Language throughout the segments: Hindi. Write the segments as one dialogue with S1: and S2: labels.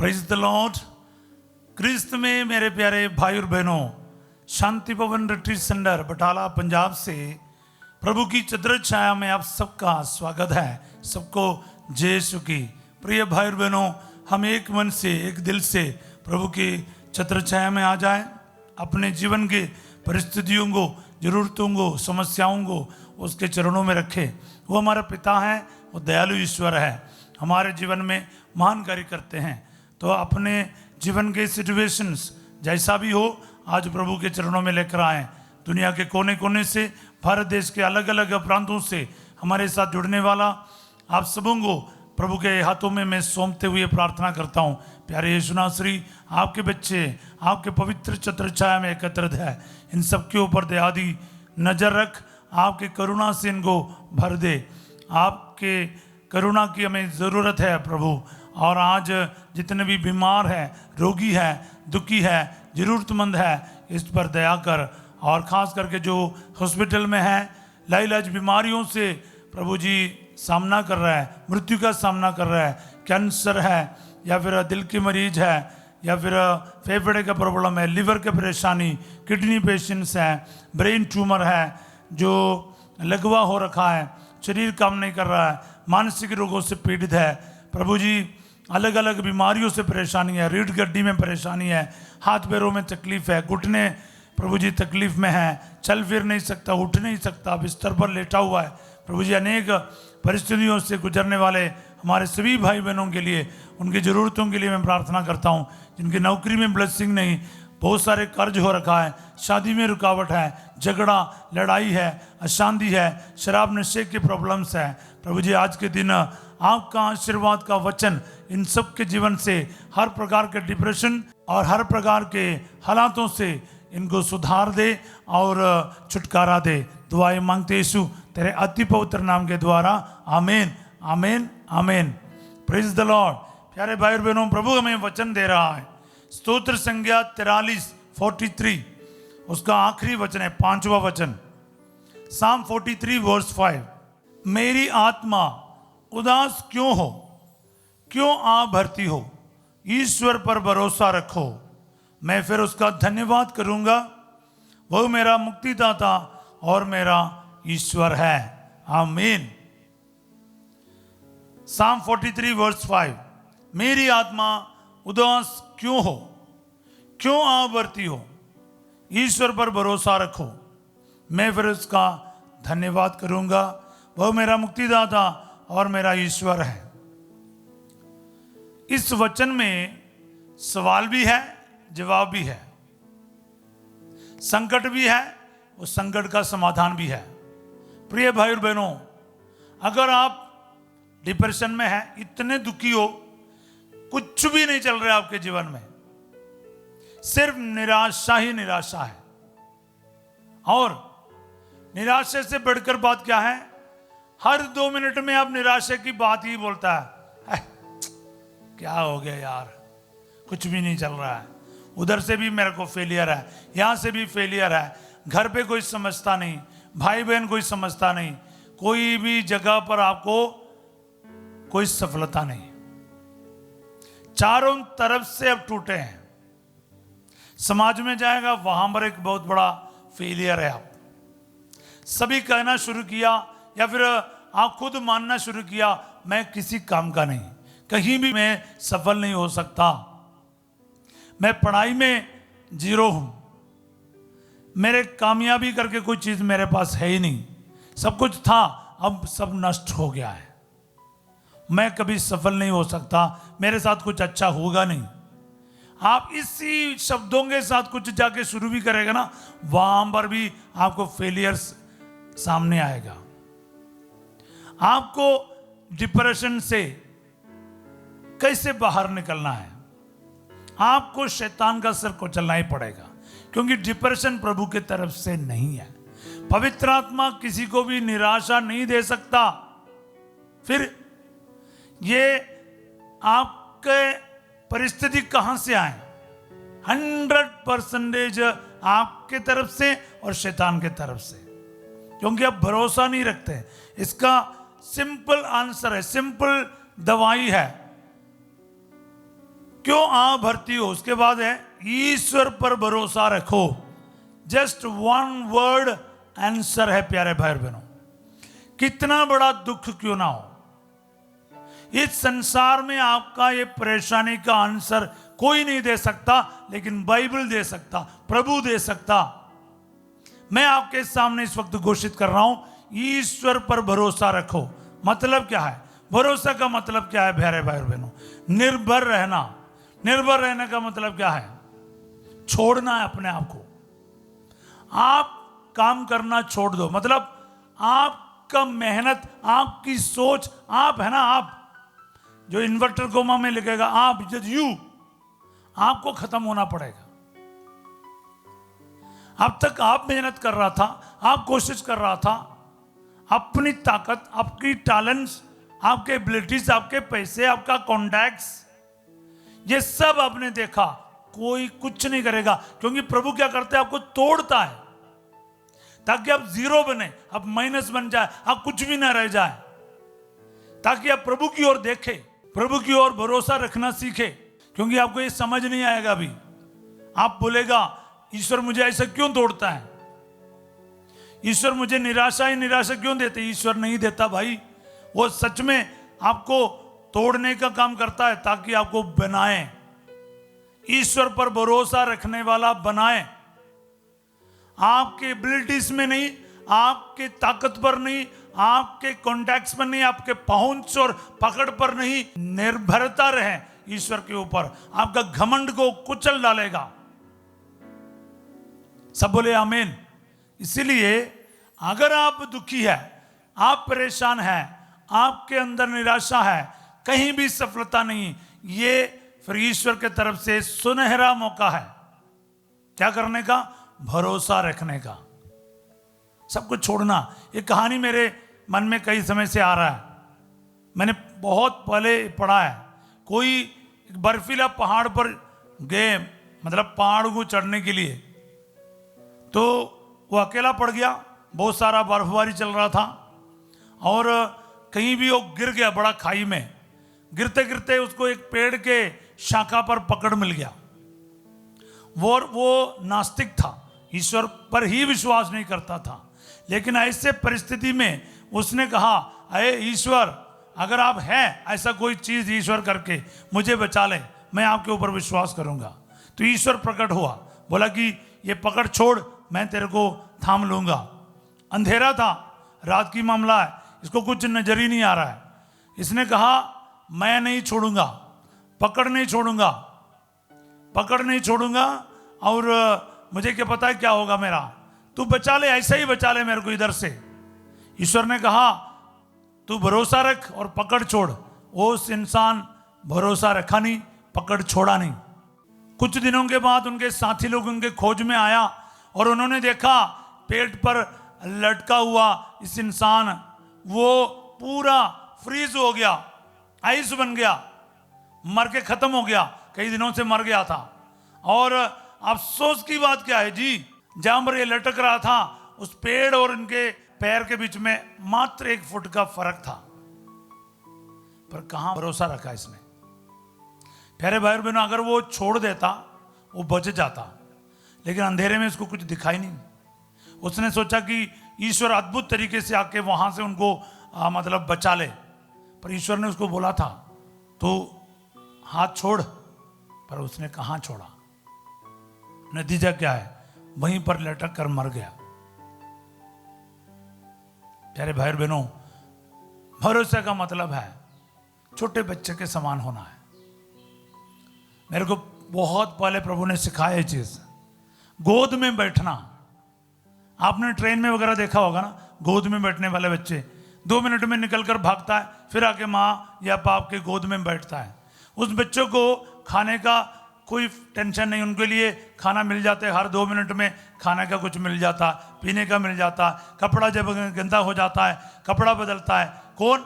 S1: Praise the Lord. क्रिस्त में मेरे प्यारे भाई और बहनों, शांति भवन रिट्रीट सेंटर बटाला पंजाब से प्रभु की चद्र छाया में आप सबका स्वागत है। सबको जय यीशु की। प्रिय भाई और बहनों, हम एक मन से एक दिल से प्रभु की छत्र छाया में आ जाएं। अपने जीवन के परिस्थितियों को, जरूरतों को, समस्याओं को उसके चरणों में रखें। वो हमारा पिता है, वो दयालु ईश्वर है, हमारे जीवन में महान कार्य करते हैं। तो अपने जीवन के सिचुएशंस जैसा भी हो, आज प्रभु के चरणों में लेकर आएं। दुनिया के कोने कोने से, भारत देश के अलग अलग प्रांतों से हमारे साथ जुड़ने वाला आप सबों को प्रभु के हाथों में मैं सौंपते हुए प्रार्थना करता हूँ। प्यारे यीशु नासरी, आपके बच्चे आपके पवित्र छत्र छाया में एकत्रित है। इन सब के ऊपर दयादी नजर रख, आपके करुणा से इनको भर दे। आपके करुणा की हमें ज़रूरत है प्रभु। और आज जितने भी बीमार हैं, रोगी है, दुखी है, ज़रूरतमंद है, इस पर दया कर। और ख़ास करके जो हॉस्पिटल में है, लाइलाज बीमारियों से प्रभु जी सामना कर रहा है, मृत्यु का सामना कर रहा है, कैंसर है या फिर दिल की मरीज है या फिर फेफड़े का प्रॉब्लम है, लिवर की परेशानी, किडनी पेशेंट्स हैं, ब्रेन ट्यूमर है, जो लकवा हो रखा है, शरीर काम नहीं कर रहा है, मानसिक रोगों से पीड़ित है प्रभु जी, अलग अलग बीमारियों से परेशानी है, रीढ़ गड्डी में परेशानी है, हाथ पैरों में तकलीफ है, घुटने प्रभु जी तकलीफ में है, चल फिर नहीं सकता, उठ नहीं सकता, बिस्तर पर लेटा हुआ है प्रभु जी। अनेक परिस्थितियों से गुजरने वाले हमारे सभी भाई बहनों के लिए, उनकी ज़रूरतों के लिए मैं प्रार्थना करता हूँ। जिनकी नौकरी में ब्लेसिंग नहीं, बहुत सारे कर्ज हो रखा है, शादी में रुकावट है, झगड़ा लड़ाई है, अशांति है, शराब नशे की प्रॉब्लम्स है प्रभु जी, आज के दिन आपका आशीर्वाद का वचन इन सब के जीवन से हर प्रकार के डिप्रेशन और हर प्रकार के हालातों से इनको सुधार दे और छुटकारा दे। दुआएं मांगते यीशु तेरे अति पवित्र नाम के द्वारा, आमीन आमीन आमीन। Praise the Lord. प्यारे भाई और बहनों, प्रभु हमें वचन दे रहा है। स्तोत्र संज्ञा 43 उसका आखिरी वचन है, 5वां वचन, साम 43 वर्स 5। मेरी आत्मा उदास क्यों हो, क्यों आ भरती हो, ईश्वर पर भरोसा रखो, मैं फिर उसका धन्यवाद करूंगा। वह मेरा मुक्तिदाता और मेरा ईश्वर है, आमीन। साम 43 वर्स 5। मेरी आत्मा उदास क्यों हो, क्यों आ भरती हो, ईश्वर पर भरोसा रखो, मैं फिर उसका धन्यवाद करूंगा। वह मेरा मुक्तिदाता और मेरा ईश्वर है। इस वचन में सवाल भी है, जवाब भी है, संकट भी है, उस संकट का समाधान भी है। प्रिय भाई और बहनों, अगर आप डिप्रेशन में हैं, इतने दुखी हो, कुछ भी नहीं चल रहा आपके जीवन में, सिर्फ निराशा ही निराशा है, और निराशा से बढ़कर बात क्या है, हर 2 मिनट में आप निराशा की बात ही बोलता है, क्या हो गया यार, कुछ भी नहीं चल रहा है, उधर से भी मेरे को फेलियर है, यहां से भी फेलियर है, घर पे कोई समझता नहीं, भाई बहन कोई समझता नहीं, कोई भी जगह पर आपको कोई सफलता नहीं, चारों तरफ से अब टूटे हैं। समाज में जाएगा, वहां पर एक बहुत बड़ा फेलियर है। आप सभी कहना शुरू किया या फिर आप खुद मानना शुरू किया, मैं किसी काम का नहीं, कहीं भी मैं सफल नहीं हो सकता, मैं पढ़ाई में 0 हूं, मेरे कामयाबी करके कोई चीज मेरे पास है ही नहीं, सब कुछ था अब सब नष्ट हो गया है, मैं कभी सफल नहीं हो सकता, मेरे साथ कुछ अच्छा होगा नहीं। आप इसी शब्दों के साथ कुछ जाके शुरू भी करेगा ना, वहां पर भी आपको फेलियर्स सामने आएगा। आपको डिप्रेशन से कैसे बाहर निकलना है, आपको शैतान का सिर कुचलना ही पड़ेगा, क्योंकि डिप्रेशन प्रभु की तरफ से नहीं है। पवित्र आत्मा किसी को भी निराशा नहीं दे सकता। फिर ये आपके परिस्थिति कहां से आए, 100% आपके तरफ से और शैतान के तरफ से, क्योंकि आप भरोसा नहीं रखते। इसका सिंपल आंसर है, सिंपल दवाई है, क्यों आ भरती हो, उसके बाद है ईश्वर पर भरोसा रखो। जस्ट वन वर्ड आंसर है प्यारे भाई और बहनों। कितना बड़ा दुख क्यों ना हो, इस संसार में आपका ये परेशानी का आंसर कोई नहीं दे सकता, लेकिन बाइबल दे सकता, प्रभु दे सकता। मैं आपके सामने इस वक्त घोषित कर रहा हूं, ईश्वर पर भरोसा रखो। मतलब क्या है? भरोसा का मतलब क्या है प्यारे भाई और बहनों? निर्भर रहना। निर्भर रहने का मतलब क्या है? छोड़ना है अपने आप को। आप काम करना छोड़ दो, मतलब आपका मेहनत, आपकी सोच, आप है ना, आप जो इन्वर्टर कोमा में लिखेगा आप, यू, आपको खत्म होना पड़ेगा। अब तक आप मेहनत कर रहा था, आप कोशिश कर रहा था, अपनी ताकत, आपकी टैलेंट्स, आपके एबिलिटीज, आपके पैसे, आपका कॉन्टैक्ट्स, ये सब आपने देखा, कोई कुछ नहीं करेगा। क्योंकि प्रभु क्या करते हैं? आपको तोड़ता है ताकि आप जीरो बने, आप माइनस बन जाए, आप कुछ भी ना रह जाए, ताकि आप प्रभु की ओर देखें, प्रभु की ओर भरोसा रखना सीखे। क्योंकि आपको ये समझ नहीं आएगा अभी। आप बोलेगा ईश्वर मुझे ऐसा क्यों तोड़ता है, ईश्वर मुझे निराशा ही निराशा क्यों देते? ईश्वर नहीं देता भाई, वो सच में आपको तोड़ने का काम करता है ताकि आपको बनाए, ईश्वर पर भरोसा रखने वाला बनाए। आपके एबिलिटीज में नहीं, आपके ताकत पर नहीं, आपके कॉन्टैक्ट्स पर नहीं, आपके पहुंच और पकड़ पर नहीं, निर्भरता रहे ईश्वर के ऊपर। आपका घमंड को कुचल डालेगा। सब बोले आमीन। इसीलिए अगर आप दुखी है, आप परेशान है, आपके अंदर निराशा है, कहीं भी सफलता नहीं, ये फिर ईश्वर के तरफ से सुनहरा मौका है। क्या करने का? भरोसा रखने का, सब कुछ छोड़ना। ये कहानी मेरे मन में कई समय से आ रहा है। मैंने बहुत पहले पढ़ा है। कोई बर्फीला पहाड़ पर गए, मतलब पहाड़ को चढ़ने के लिए, तो वो अकेला पड़ गया, बहुत सारा बर्फबारी चल रहा था, और कहीं भी वो गिर गया बड़ा खाई में। गिरते गिरते उसको एक पेड़ के शाखा पर पकड़ मिल गया। वो नास्तिक था, ईश्वर पर ही विश्वास नहीं करता था। लेकिन ऐसे परिस्थिति में उसने कहा, अरे ईश्वर, अगर आप हैं ऐसा कोई चीज ईश्वर करके मुझे बचा ले, मैं आपके ऊपर विश्वास करूंगा। तो ईश्वर प्रकट हुआ, बोला कि ये पकड़ छोड़, मैं तेरे को थाम लूंगा। अंधेरा था, रात की मामला है, इसको कुछ नजर ही नहीं आ रहा है। इसने कहा मैं नहीं छोड़ूंगा, पकड़ नहीं छोड़ूंगा, पकड़ नहीं छोड़ूंगा, और मुझे क्या पता है क्या होगा मेरा, तू बचा ले, ऐसे ही बचा ले मेरे को इधर से। ईश्वर ने कहा तू भरोसा रख और पकड़ छोड़। उस इंसान भरोसा रखा नहीं, पकड़ छोड़ा नहीं। कुछ दिनों के बाद उनके साथी लोग उनके खोज में आया और उन्होंने देखा पेट पर लटका हुआ इस इंसान, वो पूरा फ्रीज हो गया, आइस बन गया, मर के खत्म हो गया, कई दिनों से मर गया था। और अफसोस की बात क्या है जी, जहां पर ये लटक रहा था उस पेड़ और इनके पैर के बीच में मात्र 1 फुट का फर्क था। पर कहां भरोसा रखा इसने। प्यारे भाई और बहनों, अगर वो छोड़ देता वो बच जाता, लेकिन अंधेरे में इसको कुछ दिखाई नहीं। उसने सोचा कि ईश्वर अद्भुत तरीके से आके वहां से उनको मतलब बचा ले, पर ईश्वर ने उसको बोला था तो हाथ छोड़, पर उसने कहां छोड़ा। नतीजा क्या है? वहीं पर लटक कर मर गया। प्यारे भाई और बहनों, भरोसे का मतलब है छोटे बच्चे के समान होना है। मेरे को बहुत पहले प्रभु ने सिखाया ये चीज, गोद में बैठना। आपने ट्रेन में वगैरह देखा होगा ना, गोद में बैठने वाले बच्चे 2 मिनट में निकलकर भागता है, फिर आके माँ या बाप के गोद में बैठता है। उस बच्चों को खाने का कोई टेंशन नहीं, उनके लिए खाना मिल जाता है, हर 2 मिनट में खाने का कुछ मिल जाता, पीने का मिल जाता। कपड़ा जब गंदा हो जाता है कपड़ा बदलता है। कौन?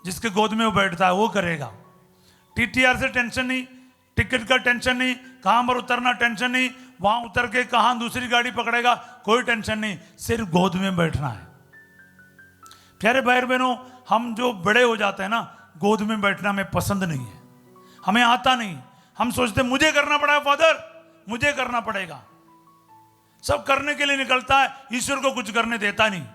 S1: जिसके गोद में वो बैठता है वो करेगा। टीटीआर से टेंशन नहीं, टिकट का टेंशन नहीं, कहाँ पर उतरना टेंशन नहीं, वहां उतर के कहाँ दूसरी गाड़ी पकड़ेगा कोई टेंशन नहीं, सिर्फ गोद में बैठना है। प्यारे भाई बहनों, हम जो बड़े हो जाते हैं ना, गोद में बैठना हमें पसंद नहीं है, हमें आता नहीं। हम सोचते मुझे करना पड़ा फादर, मुझे करना पड़ेगा। सब करने के लिए निकलता है, ईश्वर को कुछ करने देता नहीं।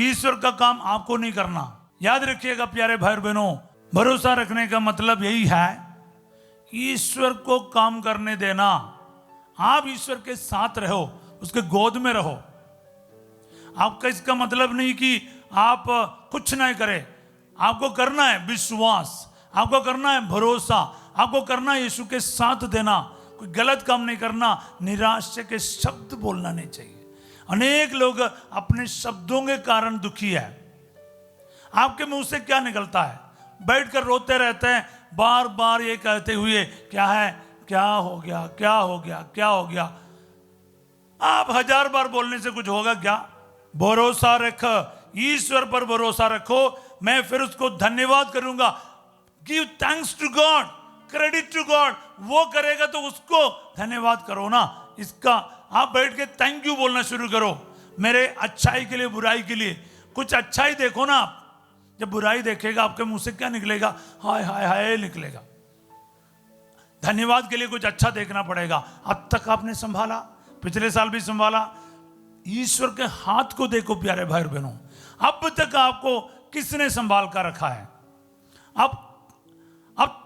S1: ईश्वर का काम आपको नहीं करना। याद रखिएगा प्यारे भाई और बहनों, भरोसा रखने का मतलब यही है, ईश्वर को काम करने देना। आप ईश्वर के साथ रहो, उसके गोद में रहो। आपका इसका मतलब नहीं कि आप कुछ नहीं करें। आपको करना है विश्वास, आपको करना है भरोसा, आपको करना है यीशु के साथ देना। कोई गलत काम नहीं करना, निराशा के शब्द बोलना नहीं चाहिए। अनेक लोग अपने शब्दों के कारण दुखी है। आपके मुंह से क्या निकलता है? बैठकर रोते रहते हैं, बार बार ये कहते हुए क्या है, क्या हो गया, क्या हो गया, क्या हो गया। आप 1000 बार बोलने से कुछ होगा क्या? भरोसा रख, ईश्वर पर भरोसा रखो। मैं फिर उसको धन्यवाद करूंगा। Give thanks to God, credit to God. वो करेगा तो उसको धन्यवाद करो ना। इसका आप बैठ के थैंक यू बोलना शुरू करो, मेरे अच्छाई के लिए, बुराई के लिए। कुछ अच्छाई देखो ना आप। जब बुराई देखेगा आपके मुंह से क्या निकलेगा? हाय हाय हाय निकलेगा। धन्यवाद के लिए कुछ अच्छा देखना पड़ेगा। अब तक आपने संभाला, पिछले साल भी संभाला। ईश्वर के हाथ को देखो प्यारे भाई और बहनों, अब तक आपको किसने संभाल कर रखा है? अब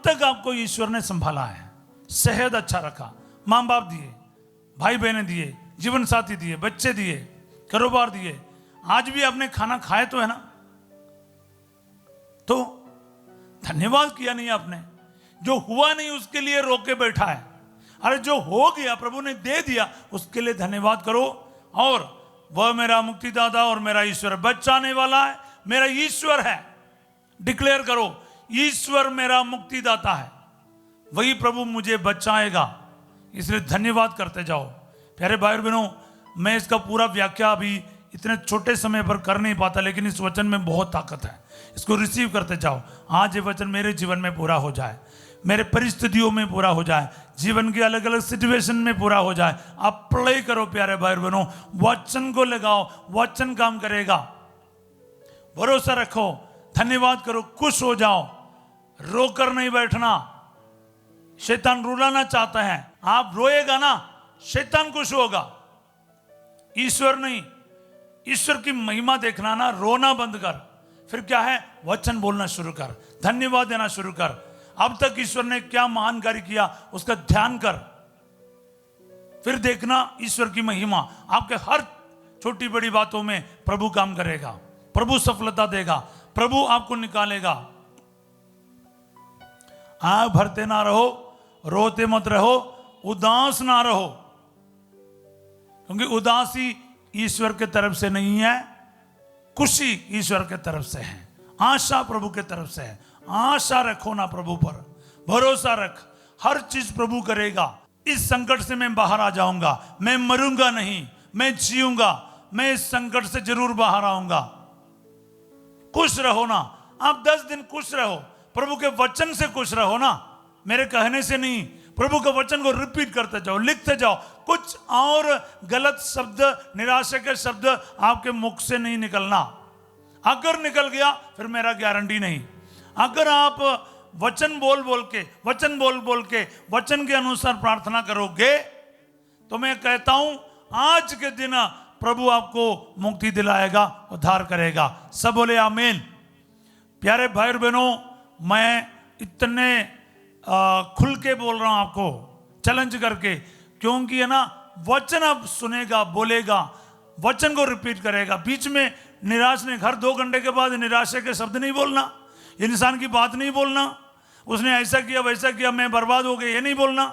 S1: तक आपको ईश्वर ने संभाला है। सेहत अच्छा रखा, मां बाप दिए, भाई बहनें दिए, जीवन साथी दिए, बच्चे दिए, कारोबार दिए। आज भी आपने खाना खाए तो है ना? तो धन्यवाद किया नहीं आपने। जो हुआ नहीं उसके लिए रोके बैठा है। अरे जो हो गया प्रभु ने दे दिया, उसके लिए धन्यवाद करो। और वह मेरा मुक्तिदाता और मेरा ईश्वर बचाने वाला है, मेरा ईश्वर है। डिक्लेयर करो, ईश्वर मेरा मुक्तिदाता है, वही प्रभु मुझे बचाएगा। इसलिए धन्यवाद करते जाओ। प्यारे भाई और बहनों, मैं इसका पूरा व्याख्या अभी इतने छोटे समय पर कर नहीं पाता, लेकिन इस वचन में बहुत ताकत है। इसको रिसीव करते जाओ। आज ये वचन मेरे जीवन में पूरा हो जाए, मेरे परिस्थितियों में पूरा हो जाए, जीवन के अलग अलग सिचुएशन में पूरा हो जाए। आप अप्लाई करो प्यारे भाई बहनों, वचन को लगाओ, वचन काम करेगा। भरोसा रखो, धन्यवाद करो, खुश हो जाओ, रोकर नहीं बैठना। शैतान रुलाना चाहता है, आप रोएगा ना, शैतान खुश होगा, ईश्वर नहीं। ईश्वर की महिमा देखना ना, रोना बंद कर। फिर क्या है? वचन बोलना शुरू कर, धन्यवाद देना शुरू कर। अब तक ईश्वर ने क्या महान कार्य किया उसका ध्यान कर, फिर देखना ईश्वर की महिमा। आपके हर छोटी बड़ी बातों में प्रभु काम करेगा, प्रभु सफलता देगा, प्रभु आपको निकालेगा। आंख भरते ना रहो, रोते मत रहो, उदास ना रहो, क्योंकि उदासी ईश्वर के तरफ से नहीं है, खुशी ईश्वर के तरफ से है, आशा प्रभु के तरफ से है। आशा रखो ना प्रभु पर, भरोसा रख, हर चीज प्रभु करेगा। इस संकट से मैं बाहर आ जाऊंगा, मैं मरूंगा नहीं, मैं जीऊंगा, मैं इस संकट से जरूर बाहर आऊंगा। खुश रहो ना, आप 10 दिन खुश रहो, प्रभु के वचन से खुश रहो ना, मेरे कहने से नहीं। प्रभु के वचन को रिपीट करते जाओ, लिखते जाओ। कुछ और गलत शब्द, निराशा के शब्द आपके मुख से नहीं निकलना। अगर निकल गया फिर मेरा गारंटी नहीं। अगर आप वचन बोल बोल के वचन के अनुसार प्रार्थना करोगे, तो मैं कहता हूं आज के दिन प्रभु आपको मुक्ति दिलाएगा, उद्धार करेगा। सब बोले आमीन। प्यारे भाई और बहनों, मैं इतने खुल के बोल रहा हूं आपको, चैलेंज करके, क्योंकि है ना, वचन अब सुनेगा, बोलेगा, वचन को रिपीट करेगा। बीच में निराश ने हर 2 घंटे के बाद निराशा के शब्द नहीं बोलना, इंसान की बात नहीं बोलना, उसने ऐसा किया वैसा किया, मैं बर्बाद हो गया, ये नहीं बोलना।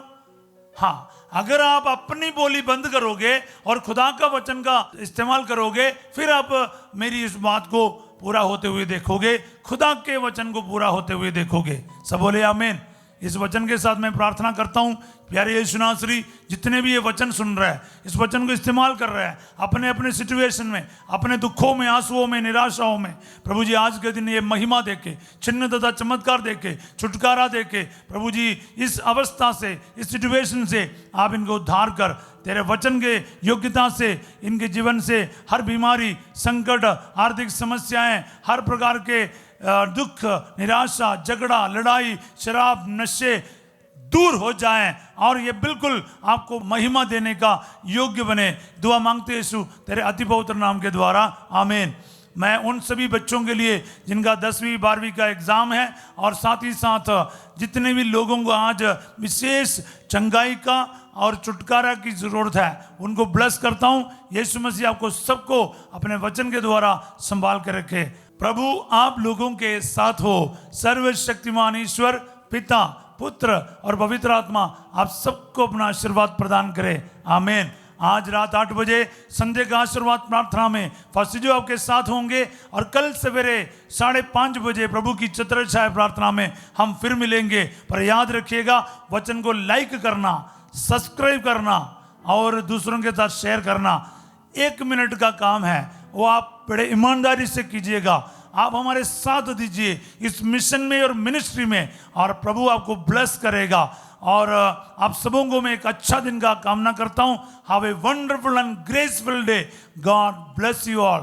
S1: हाँ, अगर आप अपनी बोली बंद करोगे और खुदा का वचन का इस्तेमाल करोगे, फिर आप मेरी इस बात को पूरा होते हुए देखोगे, खुदा के वचन को पूरा होते हुए देखोगे। सब बोले आमीन। इस वचन के साथ मैं प्रार्थना करता हूं, प्यारे यीशु नासरी, जितने भी ये वचन सुन रहे हैं, इस वचन को इस्तेमाल कर रहे हैं अपने अपने सिचुएशन में, अपने दुखों में, आंसुओं में, निराशाओं में, प्रभु जी आज के दिन ये महिमा देके, चिन्ह तथा चमत्कार देके, छुटकारा देके, प्रभु जी इस अवस्था से, इस सिचुएशन से आप इनको उद्धार कर, तेरे वचन के योग्यता से इनके जीवन से हर बीमारी, संकट, आर्थिक समस्याएं, हर प्रकार के दुख, निराशा, झगड़ा, लड़ाई, शराब, नशे दूर हो जाएं और ये बिल्कुल आपको महिमा देने का योग्य बने। दुआ मांगते यीशु तेरे अति पवित्र नाम के द्वारा, आमीन। मैं उन सभी बच्चों के लिए जिनका 10वीं 12वीं का एग्ज़ाम है और साथ ही साथ जितने भी लोगों को आज विशेष चंगाई का और छुटकारा की ज़रूरत है, उनको ब्लेस करता हूँ। यीशु मसीह आपको सबको अपने वचन के द्वारा संभाल कर रखे। प्रभु आप लोगों के साथ हो। सर्वशक्तिमान ईश्वर पिता, पुत्र और पवित्र आत्मा आप सबको अपना आशीर्वाद प्रदान करे, आमीन। आज रात 8 बजे संध्या का आशीर्वाद प्रार्थना में फासिजो आपके साथ होंगे और कल सवेरे 5:30 बजे प्रभु की छत्रछाया प्रार्थना में हम फिर मिलेंगे। पर याद रखिएगा, वचन को लाइक करना, सब्सक्राइब करना और दूसरों के साथ शेयर करना 1 मिनट का काम है, वो आप बड़े ईमानदारी से कीजिएगा। आप हमारे साथ दीजिए इस मिशन में और मिनिस्ट्री में, और प्रभु आपको ब्लेस करेगा। और आप सबों को मैं एक अच्छा दिन का कामना करता हूं। Have a wonderful and graceful day. God bless you all.